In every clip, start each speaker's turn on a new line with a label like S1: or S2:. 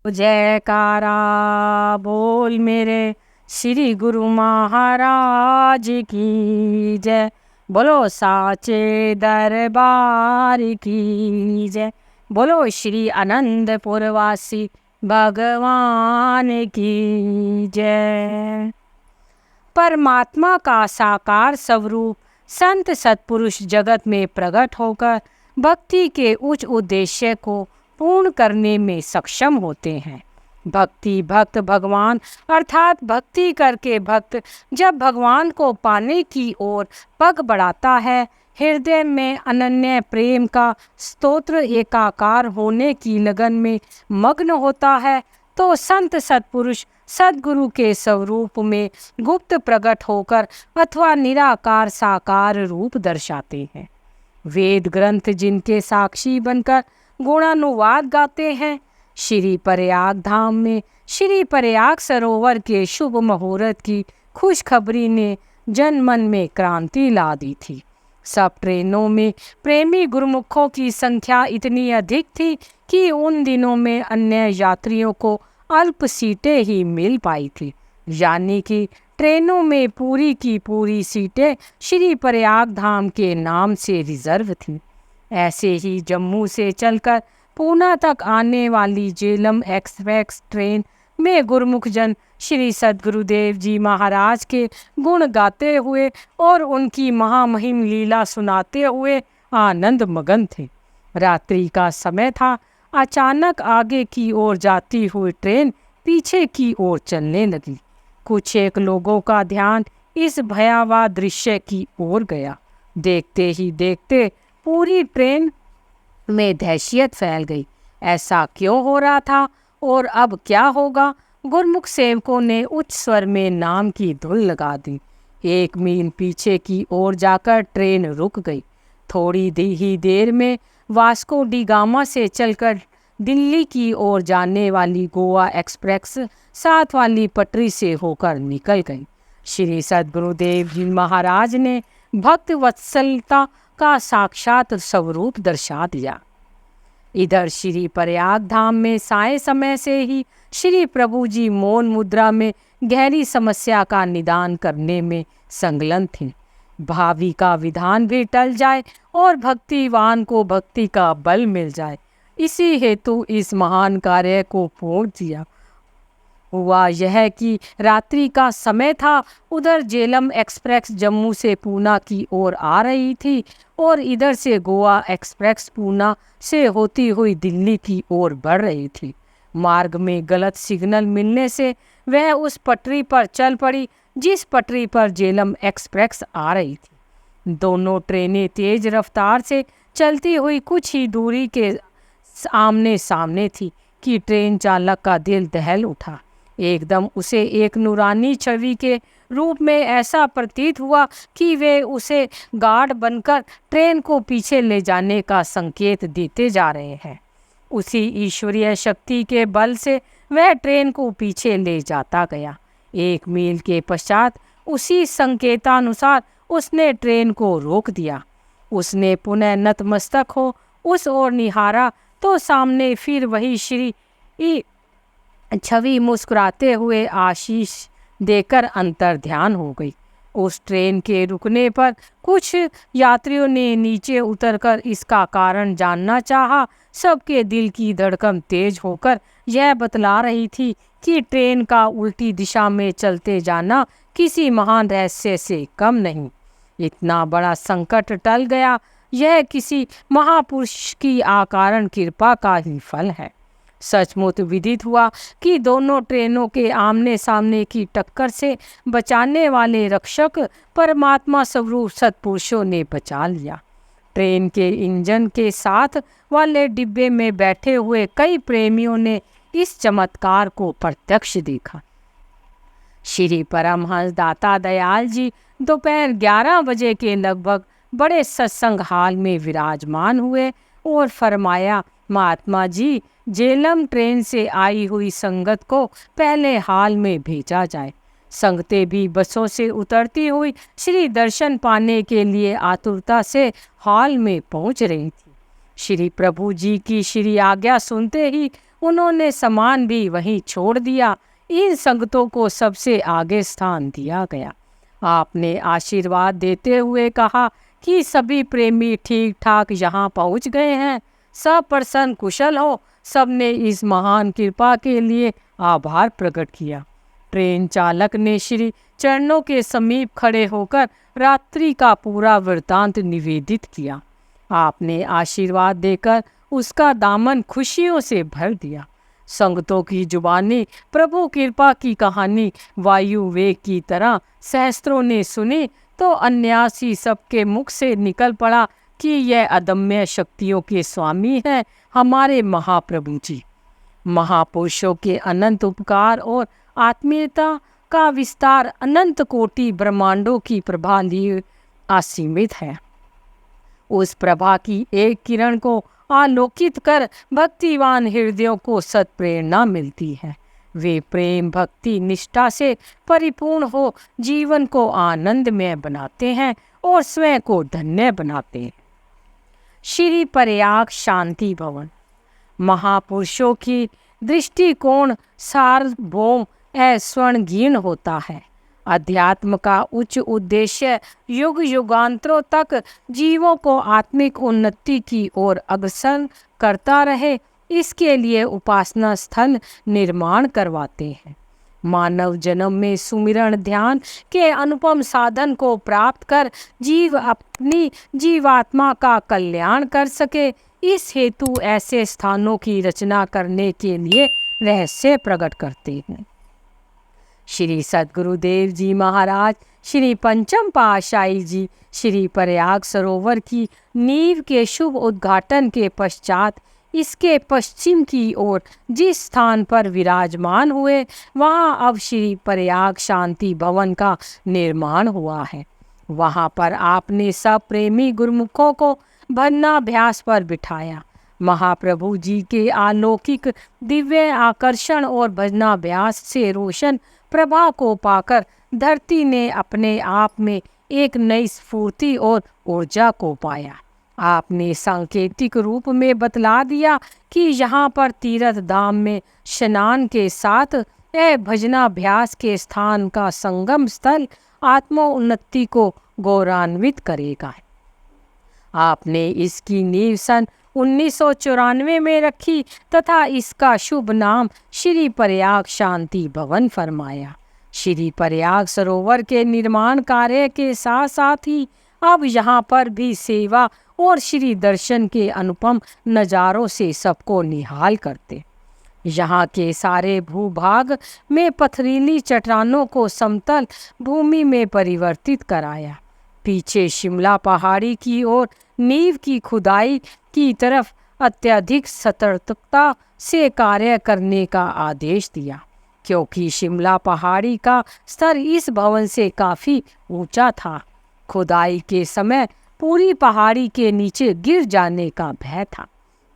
S1: जयकारा बोल मेरे श्री गुरु महाराज की जय। बोलो साचे दरबार की जय। बोलो श्री आनंदपुरवासी भगवान की जय। परमात्मा का साकार स्वरूप संत सत्पुरुष जगत में प्रकट होकर भक्ति के उच्च उद्देश्य को पूर्ण करने में सक्षम होते हैं। भक्ति भक्त भगवान अर्थात भक्ति करके भक्त जब भगवान को पाने की ओर पग बढ़ाता है, हृदय में अनन्य प्रेम का स्तोत्र एकाकार होने की लगन में मग्न होता है, तो संत सत्पुरुष सद्गुरु के स्वरूप में गुप्त प्रकट होकर अथवा निराकार साकार रूप दर्शाते हैं। वेद ग्रंथ जिनके साक्षी बनकर गुणानुवाद गाते हैं। श्री प्रयाग धाम में श्री प्रयाग सरोवर के शुभ मुहूर्त की खुशखबरी ने जन मन में क्रांति ला दी थी। सब ट्रेनों में प्रेमी गुरुमुखों की संख्या इतनी अधिक थी कि उन दिनों में अन्य यात्रियों को अल्प सीटें ही मिल पाई थी, यानी कि ट्रेनों में पूरी की पूरी सीटें श्री प्रयाग धाम के नाम से रिजर्व थीं। ऐसे ही जम्मू से चलकर पूना तक आने वाली झेलम एक्सप्रेस ट्रेन में गुरुमुख जन श्री सद्गुरुदेव जी महाराज के गुण गाते हुए और उनकी महामहिम लीला सुनाते हुए आनंद मगन थे। रात्रि का समय था। अचानक आगे की ओर जाती हुई ट्रेन पीछे की ओर चलने लगी। कुछ एक लोगों का ध्यान इस भयावह दृश्य की ओर गया। देखते ही देखते पूरी ट्रेन में दहशत फैल गई। ऐसा क्यों हो रहा था और अब क्या होगा? गुरमुख सेवकों ने उच्च स्वर में नाम की धुन लगा दी। 1 मील पीछे की ओर जाकर ट्रेन रुक गई। थोड़ी ही देर में वास्को डी गामा से चलकर दिल्ली की ओर जाने वाली गोवा एक्सप्रेस 7 वाली पटरी से होकर निकल गई। श्री सद्गुरुदेव जी महाराज ने भक्त वत्सलता का साक्षात स्वरूप दर्शा दिया। इधर श्री प्रयाग धाम में साय समय से ही श्री प्रभु जी मौन मुद्रा में गहरी समस्या का निदान करने में संलग्न थे। भावी का विधान भी टल जाए और भक्तिवान को भक्ति का बल मिल जाए, इसी हेतु इस महान कार्य को पूर्ण किया। हुआ यह कि रात्रि का समय था। उधर झेलम एक्सप्रेस जम्मू से पूना की ओर आ रही थी और इधर से गोवा एक्सप्रेस पूना से होती हुई दिल्ली की ओर बढ़ रही थी। मार्ग में गलत सिग्नल मिलने से वह उस पटरी पर चल पड़ी जिस पटरी पर झेलम एक्सप्रेस आ रही थी। दोनों ट्रेनें तेज रफ्तार से चलती हुई कुछ ही दूरी के आमने सामने थी कि ट्रेन चालक का दिल दहल उठा। एकदम उसे एक नूरानी छवि के रूप में ऐसा प्रतीत हुआ कि वे उसे गार्ड बनकर ट्रेन को पीछे ले जाने का संकेत देते जा रहे हैं। उसी ईश्वरीय शक्ति के बल से वह ट्रेन को पीछे ले जाता गया। 1 मील के पश्चात उसी संकेतानुसार उसने ट्रेन को रोक दिया। उसने पुनः नतमस्तक हो उस ओर निहारा तो सामने फिर वही श्री छवि मुस्कुराते हुए आशीष देकर अंतर ध्यान हो गई। उस ट्रेन के रुकने पर कुछ यात्रियों ने नीचे उतरकर इसका कारण जानना चाहा। सबके दिल की धड़कन तेज होकर यह बतला रही थी कि ट्रेन का उल्टी दिशा में चलते जाना किसी महान रहस्य से कम नहीं। इतना बड़ा संकट टल गया, यह किसी महापुरुष की अकारण कृपा का ही फल है। सचमुच विदित हुआ कि दोनों ट्रेनों के आमने सामने की टक्कर से बचाने वाले रक्षक परमात्मा स्वरूप सत्पुरुषों ने बचा लिया। ट्रेन के इंजन के साथ वाले डिब्बे में बैठे हुए कई प्रेमियों ने इस चमत्कार को प्रत्यक्ष देखा। श्री परमहंस दाता दयाल जी दोपहर 11 बजे के लगभग बड़े सत्संग हाल में विराजमान हुए और फरमाया, महात्मा जी, झेलम ट्रेन से आई हुई संगत को पहले हाल में भेजा जाए। संगतें भी बसों से उतरती हुई श्री दर्शन पाने के लिए आतुरता से हॉल में पहुंच रही थी। श्री प्रभु जी की श्री आज्ञा सुनते ही उन्होंने सामान भी वहीं छोड़ दिया। इन संगतों को सबसे आगे स्थान दिया गया। आपने आशीर्वाद देते हुए कहा कि सभी प्रेमी ठीक ठाक यहाँ पहुँच गए हैं, सब प्रसन्न कुशल हो। सबने इस महान कृपा के लिए आभार प्रकट किया। ट्रेन चालक ने श्री चरणों के समीप खड़े होकर रात्रि का पूरा वृत्तांत निवेदित किया। आपने आशीर्वाद देकर उसका दामन खुशियों से भर दिया। संगतों की जुबानी प्रभु कृपा की कहानी वायु वेग की तरह सहस्त्रों ने सुनी तो अन्यासी सबके मुख से निकल पड़ा कि यह अदम्य शक्तियों के स्वामी हैं हमारे महाप्रभु जी। महापुरुषों के अनंत उपकार और आत्मीयता का विस्तार अनंत कोटि ब्रह्मांडों की प्रभा लिए असीमित है। उस प्रभा की एक किरण को आलोकित कर भक्तिवान हृदयों को सत्प्रेरणा मिलती है। वे प्रेम भक्ति निष्ठा से परिपूर्ण हो जीवन को आनंदमय बनाते हैं और स्वयं को धन्य बनाते हैं। श्री प्रयाग शांति भवन। महापुरुषों की दृष्टिकोण सार्वभौम स्वर्णगीर्ण होता है। अध्यात्म का उच्च उद्देश्य युग युगांतरों तक जीवों को आत्मिक उन्नति की ओर अग्रसर करता रहे, इसके लिए उपासना स्थल निर्माण करवाते हैं। मानव जन्म में सुमिरन ध्यान के अनुपम साधन को प्राप्त कर जीव अपनी जीवात्मा का कल्याण कर सके, इस हेतु ऐसे स्थानों की रचना करने के लिए रहस्य प्रकट करते हैं। श्री सद्गुरुदेव जी महाराज श्री पंचम पातशाही जी श्री प्रयाग सरोवर की नींव के शुभ उद्घाटन के पश्चात इसके पश्चिम की ओर जिस स्थान पर विराजमान हुए वहां अब श्री प्रयाग शांति भवन का निर्माण हुआ है। वहां पर आपने सब प्रेमी गुरुमुखों को भजनाभ्यास पर बिठाया। महाप्रभु जी के अलौकिक दिव्य आकर्षण और भजनाभ्यास से रोशन प्रभा को पाकर धरती ने अपने आप में एक नई स्फूर्ति और ऊर्जा को पाया। आपने सांकेतिक रूप में बतला दिया कि यहाँ पर तीर्थ धाम में स्नान के साथ भजनाभ्यास के स्थान का संगम स्थल आत्मोन्नति को गौरवान्वित करेगा। आपने इसकी नींव सन 1994 में रखी तथा इसका शुभ नाम श्री प्रयाग शांति भवन फरमाया। श्री प्रयाग सरोवर के निर्माण कार्य के साथ साथ ही अब यहाँ पर भी सेवा और श्री दर्शन के अनुपम नज़ारों से सबको निहाल करते। यहाँ के सारे भूभाग में पथरीली चट्टानों को समतल भूमि में परिवर्तित कराया। पीछे शिमला पहाड़ी की ओर नींव की खुदाई की तरफ अत्यधिक सतर्कता से कार्य करने का आदेश दिया, क्योंकि शिमला पहाड़ी का स्तर इस भवन से काफ़ी ऊंचा था। खुदाई के समय पूरी पहाड़ी के नीचे गिर जाने का भय था।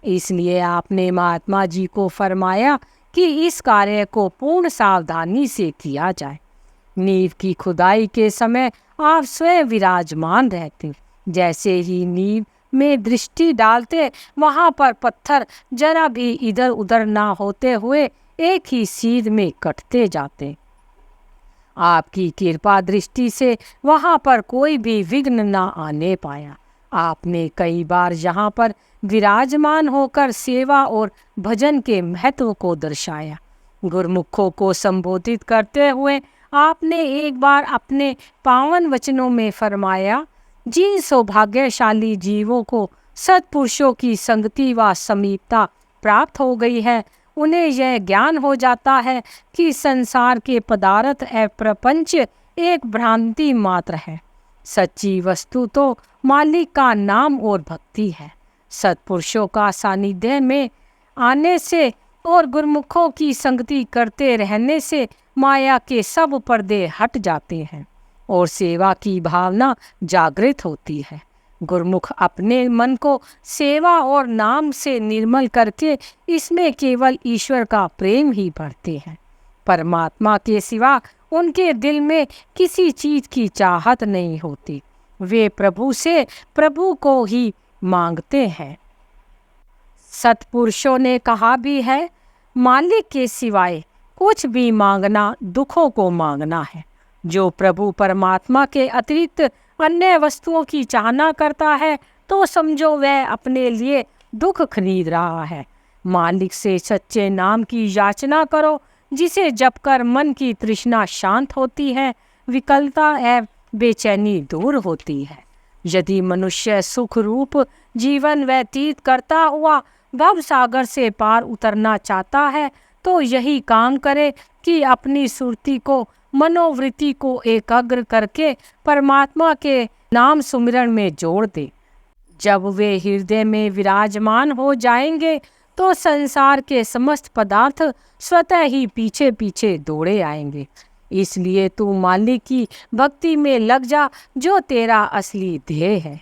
S1: इसलिए आपने महात्मा जी को फरमाया कि इस कार्य को पूर्ण सावधानी से किया जाए। नींव की खुदाई के समय आप स्वयं विराजमान रहते। जैसे ही नींव में दृष्टि डालते वहां पर पत्थर जरा भी इधर उधर ना होते हुए एक ही सीध में कटते जाते। आपकी कृपा दृष्टि से वहां पर कोई भी विघ्न ना आने पाया। आपने कई बार यहाँ पर विराजमान होकर सेवा और भजन के महत्व को दर्शाया। गुरुमुखों को संबोधित करते हुए आपने एक बार अपने पावन वचनों में फरमाया, जिन सौभाग्यशाली जीवों को सत्पुरुषों की संगति व समीपता प्राप्त हो गई है, उन्हें यह ज्ञान हो जाता है कि संसार के पदार्थ एवं प्रपंच एक भ्रांति मात्र है। सच्ची वस्तु तो मालिक का नाम और भक्ति है। सत्पुरुषों का सानिध्य में आने से और गुरुमुखों की संगति करते रहने से माया के सब पर्दे हट जाते हैं और सेवा की भावना जागृत होती है। गुरुमुख अपने मन को सेवा और नाम से निर्मल करके इसमें केवल ईश्वर का प्रेम ही भरते हैं। परमात्मा के सिवा उनके दिल में किसी चीज की चाहत नहीं होती। वे प्रभु से प्रभु को ही मांगते हैं। सत्पुरुषों ने कहा भी है, मालिक के सिवाय कुछ भी मांगना दुखों को मांगना है। जो प्रभु परमात्मा के अतिरिक्त अन्य वस्तुओं की चाहना करता है तो समझो वह अपने लिए दुख खरीद रहा है। मालिक से सच्चे नाम की याचना करो, जिसे जपकर मन की तृष्णा शांत होती है, विकलता एवं बेचैनी दूर होती है। यदि मनुष्य सुख रूप जीवन व्यतीत करता हुआ भव सागर से पार उतरना चाहता है तो यही काम करे कि अपनी सुरती को, मनोवृत्ति को एकाग्र करके परमात्मा के नाम सुमिरन में जोड़ दे। जब वे हृदय में विराजमान हो जाएंगे तो संसार के समस्त पदार्थ स्वतः ही पीछे पीछे दौड़े आएंगे। इसलिए तू मालिक की भक्ति में लग जा, जो तेरा असली ध्येय है।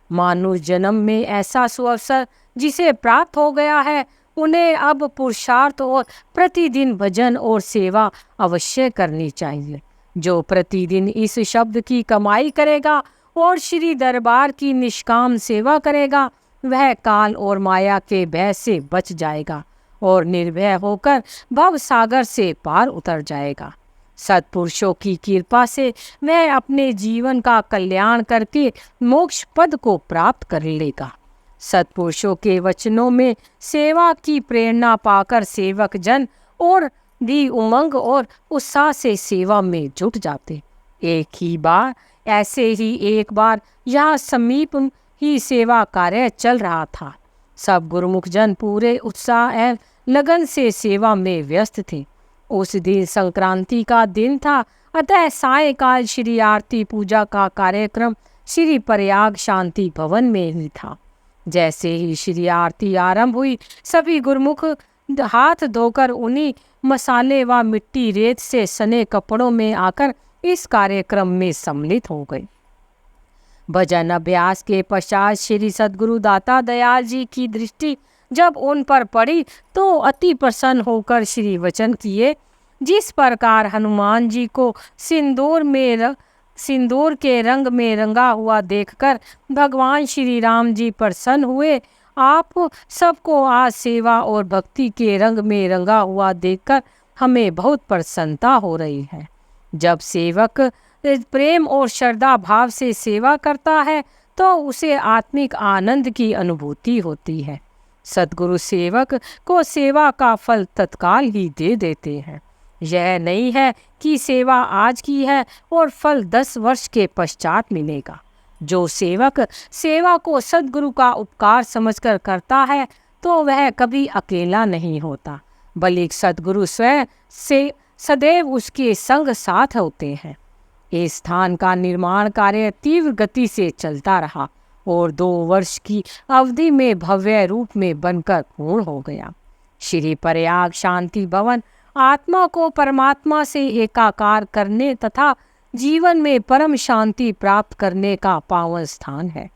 S1: मानुष जन्म में ऐसा सुअवसर जिसे प्राप्त हो गया है, उन्हें अब पुरुषार्थ और प्रतिदिन भजन और सेवा अवश्य करनी चाहिए। जो प्रतिदिन इस शब्द की कमाई करेगा और श्री दरबार की निष्काम सेवा करेगा, वह काल और माया के भय से बच जाएगा और निर्भय होकर भव सागर से पार उतर जाएगा। सत्पुरुषों की कृपा से वह अपने जीवन का कल्याण करके मोक्ष पद को प्राप्त कर लेगा। सत्पुरुषों के वचनों में सेवा की प्रेरणा पाकर सेवक जन और भी उमंग और उत्साह से सेवा में जुट जाते। एक बार यहाँ समीप ही सेवा कार्य चल रहा था। सब गुरुमुख जन पूरे उत्साह एवं लगन से सेवा में व्यस्त थे। उस दिन संक्रांति का दिन था, अतः सायंकाल श्री आरती पूजा का कार्यक्रम श्री प्रयाग शांति भवन में ही था। जैसे ही श्री आरती आरंभ हुई, सभी गुरुमुख हाथ धोकर उन्हीं मसाले व मिट्टी रेत से सने कपड़ों में आकर इस कार्यक्रम में सम्मिलित हो गए। भजन अभ्यास के पश्चात श्री सद्गुरु दाता दयाल जी की दृष्टि जब उन पर पड़ी तो अति प्रसन्न होकर श्री वचन किए। जिस प्रकार हनुमान जी को सिंदूर के रंग में रंगा हुआ देखकर भगवान श्री राम जी प्रसन्न हुए, आप सबको आज सेवा और भक्ति के रंग में रंगा हुआ देखकर हमें बहुत प्रसन्नता हो रही है। जब सेवक प्रेम और श्रद्धा भाव से सेवा करता है तो उसे आत्मिक आनंद की अनुभूति होती है। सद्गुरु सेवक को सेवा का फल तत्काल ही दे देते हैं। यह नहीं है कि सेवा आज की है और फल 10 वर्ष के पश्चात मिलेगा। जो सेवक सेवा को सद्गुरु का उपकार समझकर करता है तो वह कभी अकेला नहीं होता, बल्कि सद्गुरु स्वयं से सदैव उसके संग साथ होते हैं। इस स्थान का निर्माण कार्य तीव्र गति से चलता रहा और 2 वर्ष की अवधि में भव्य रूप में बनकर पूर्ण हो गया। श्री प्रयाग शांति भवन आत्मा को परमात्मा से एकाकार करने तथा जीवन में परम शांति प्राप्त करने का पावन स्थान है।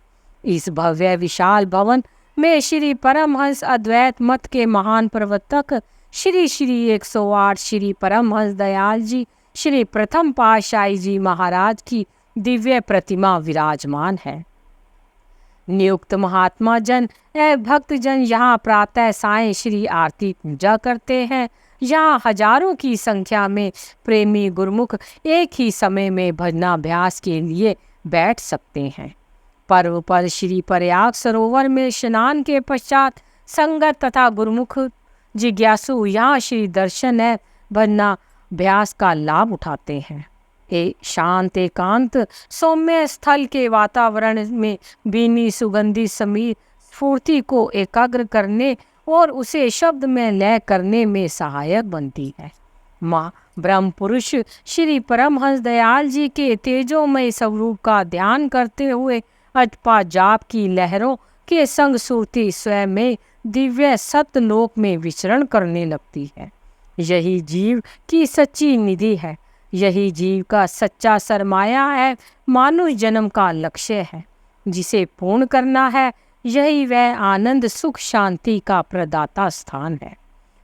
S1: इस भव्य विशाल भवन में श्री परमहंस अद्वैत मत के महान प्रवर्तक श्री 108 श्री परमहंस दयाल जी श्री प्रथम पातशाही जी महाराज की दिव्य प्रतिमा विराजमान है। नियुक्त महात्मा जन एवं भक्त जन यहाँ प्रातः सायं श्री आरती पूजा करते हैं। यहाँ हजारों की संख्या में प्रेमी गुरुमुख एक ही समय में भजनाभ्यास के लिए बैठ सकते हैं। पर्व पर श्री प्रयाग सरोवर में स्नान के पश्चात संगत तथा गुरुमुख जिज्ञासु यहाँ श्री दर्शन एवं भजनाभ्यास का लाभ उठाते हैं। एक शांत एकांत सौम्य स्थल के वातावरण में बीनी सुगंधी समीर स्फूर्ति को एकाग्र करने और उसे शब्द में लय करने में सहायक बनती है। माँ ब्रह्म पुरुष श्री परमहंस दयाल जी के तेजोमय स्वरूप का ध्यान करते हुए अजपा जाप की लहरों के संग सुरती स्वयं में दिव्य सत्यलोक में विचरण करने लगती है। यही जीव की सच्ची निधि है। यही जीव का सच्चा सरमाया है, मानुष जन्म का लक्ष्य है। जिसे पूर्ण करना है, यही वह आनंद सुख शांति का प्रदाता स्थान है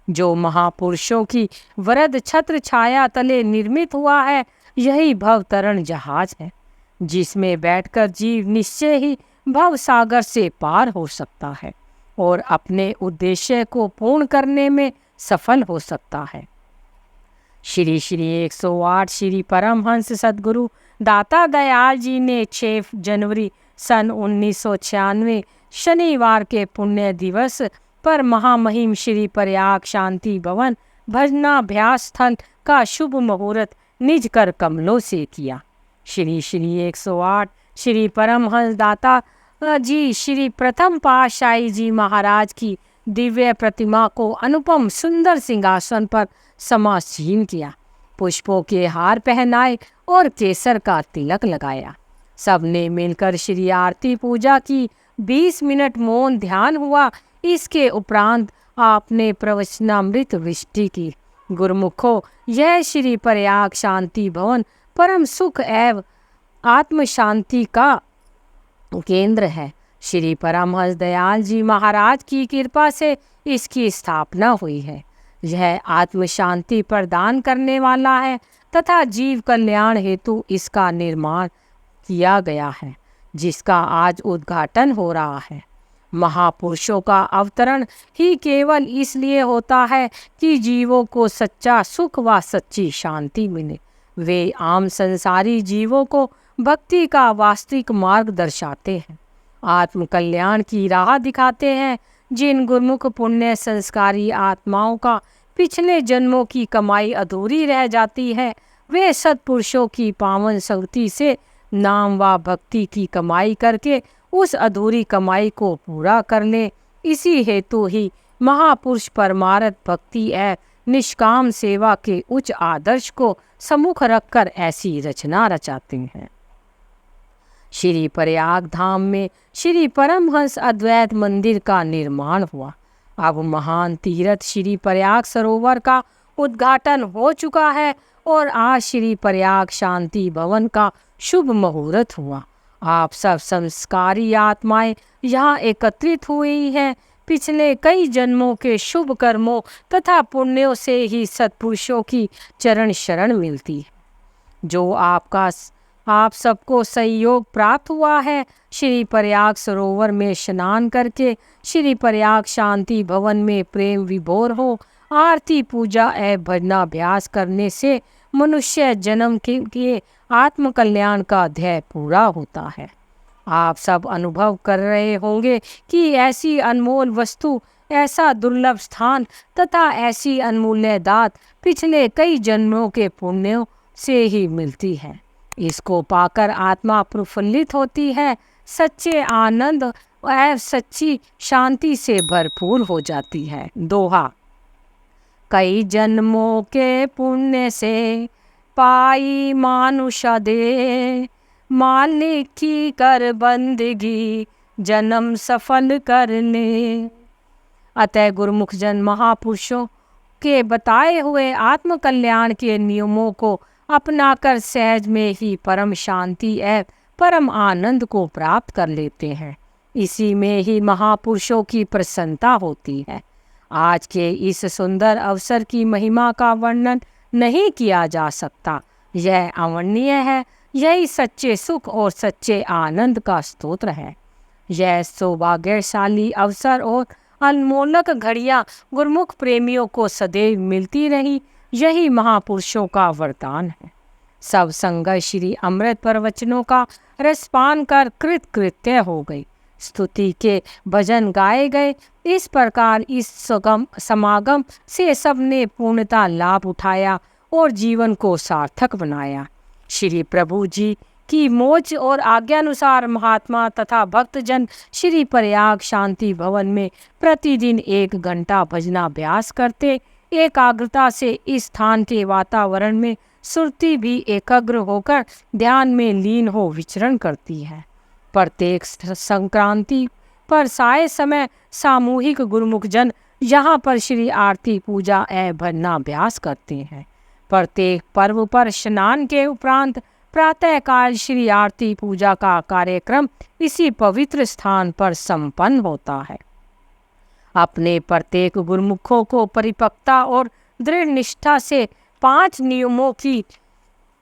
S1: जो महापुरुषों की वरद छत्र छाया तले निर्मित हुआ है। यही भवतरण जहाज है जिसमें बैठकर जीव निश्चय ही भव सागर से पार हो सकता है और अपने उद्देश्य को पूर्ण करने में सफल हो सकता है। श्री श्री 108 श्री परमहंस सद्गुरु दाता दयाल जी ने 6 जनवरी सन 1996 शनिवार के पुण्य दिवस पर महामहिम श्री प्रयाग शांति भवन भजनाभ्यास स्थल का शुभ मुहूर्त निज कर कमलों से किया। श्री श्री 108 श्री परमहंस दाता जी श्री प्रथम पातशाही जी महाराज की दिव्य प्रतिमा को अनुपम सुंदर सिंहासन पर समासीन किया, पुष्पों के हार पहनाए और केसर का तिलक लगाया। सबने मिलकर श्री आरती पूजा की। 20 मिनट मौन ध्यान हुआ। इसके उपरांत आपने प्रवचनामृत वृष्टि की। गुरुमुखों, यह श्री प्रयाग शांति भवन परम सुख एवं आत्म शांति का केंद्र है। श्री परमहंस दयाल जी महाराज की कृपा से इसकी स्थापना हुई है। यह आत्म शांति प्रदान करने वाला है तथा जीव कल्याण हेतु इसका निर्माण किया गया है, जिसका आज उद्घाटन हो रहा है। महापुरुषों का अवतरण ही केवल इसलिए होता है कि जीवों को सच्चा सुख व सच्ची शांति मिले। वे आम संसारी जीवों को भक्ति का वास्तविक मार्ग दर्शाते हैं, आत्म कल्याण की राह दिखाते हैं। जिन गुरुमुख पुण्य संस्कारी आत्माओं का पिछले जन्मों की कमाई अधूरी रह जाती है, वे सत्पुरुषों की पावन संगति से नाम व भक्ति की कमाई करके उस अधूरी कमाई को पूरा कर ले। इसी हेतु ही महापुरुष परमार्थ भक्ति एवं निष्काम सेवा के उच्च आदर्श को सम्मुख रखकर ऐसी रचना रचाते हैं। श्री प्रयाग धाम में श्री परमहंस अद्वैत मंदिर का निर्माण हुआ। अब महान तीर्थ श्री प्रयाग सरोवर का उद्घाटन हो चुका है और आज श्री प्रयाग शांति भवन का शुभ मुहूर्त हुआ। आप सब संस्कारी आत्माएं यहाँ एकत्रित हुई हैं। पिछले कई जन्मों के शुभ कर्मों तथा पुण्यों से ही सत्पुरुषों की चरण शरण मिलती है। जो आप सबको सहयोग प्राप्त हुआ है, श्री प्रयाग सरोवर में स्नान करके श्री प्रयाग शांति भवन में प्रेम विभोर हो आरती पूजा एवं भजनाभ्यास करने से मनुष्य जन्म के आत्म कल्याण का ध्येय पूरा होता है। आप सब अनुभव कर रहे होंगे कि ऐसी अनमोल वस्तु, ऐसा दुर्लभ स्थान तथा ऐसी अनमूल्य दात पिछले कई जन्मों के पुण्यों से ही मिलती है। इसको पाकर आत्मा प्रफुल्लित होती है, सच्चे आनंद एवं सच्ची शांति से भरपूर हो जाती है। दोहा। कई जन्मों के पुण्य से पाई मानुष दे, मालिक की कर बंदगी जन्म सफल कर ले। अतः गुरुमुख जन महापुरुषों के बताए हुए आत्म कल्याण के नियमों को अपनाकर सहज में ही परम शांति एवं परम आनंद को प्राप्त कर लेते हैं। इसी में ही महापुरुषों की प्रसन्नता होती है। आज के इस सुंदर अवसर की महिमा का वर्णन नहीं किया जा सकता। यह अवर्णनीय है। यही सच्चे सुख और सच्चे आनंद का स्तोत्र है। यह सौभाग्यशाली अवसर और अनमोलक घड़ियां गुरुमुख प्रेमियों को सदैव मिलती रही, यही महापुरुषों का वरदान है। सब संगत श्री अमृत प्रवचनों का रसपान कर कृतकृत्य हो गई। स्तुति के भजन गाए गए। इस प्रकार इस समागम से सबने पूर्णता लाभ उठाया और जीवन को सार्थक बनाया। श्री प्रभु जी की मौज और आज्ञानुसार महात्मा तथा भक्तजन श्री प्रयाग शांति भवन में प्रतिदिन 1 घंटा भजनाभ्यास करते। एकाग्रता से इस स्थान के वातावरण में सुरती भी एकाग्र होकर ध्यान में लीन हो विचरण करती है। प्रत्येक संक्रांति पर साय समय सामूहिक गुरुमुख जन यहाँ पर श्री आरती पूजा एवं भजनाभ्यास करते हैं। प्रत्येक पर्व पर स्नान के उपरांत प्रातःकाल श्री आरती पूजा का कार्यक्रम इसी पवित्र स्थान पर संपन्न होता है। अपने प्रत्येक गुरुमुखों को परिपक्वता और दृढ़ निष्ठा से 5 नियमों की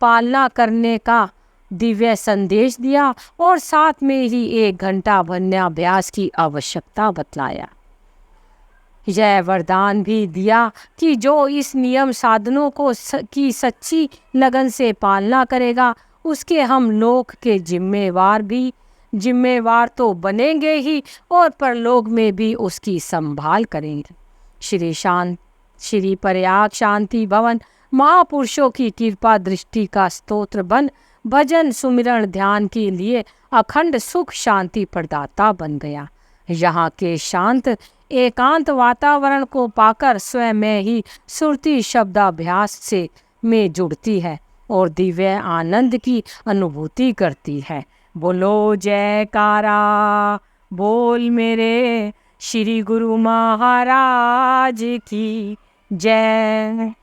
S1: पालना करने का दिव्य संदेश दिया और साथ में ही 1 घंटा भजनाभ्यास की आवश्यकता बतलाया। यह वरदान भी दिया कि जो इस नियम साधनों को की सच्ची लगन से पालना करेगा उसके हम लोक के जिम्मेवार तो बनेंगे ही और परलोक में भी उसकी संभाल करेंगे। श्री प्रयाग शांति भवन महापुरुषों की कृपा दृष्टि का स्तोत्र बन भजन सुमिरण ध्यान के लिए अखंड सुख शांति प्रदाता बन गया। यहाँ के शांत एकांत वातावरण को पाकर स्वयं में ही सुरती शब्दाभ्यास से में जुड़ती है और दिव्य आनंद की अनुभूति करती है। बोलो जयकारा बोल मेरे श्री गुरु महाराज की जय।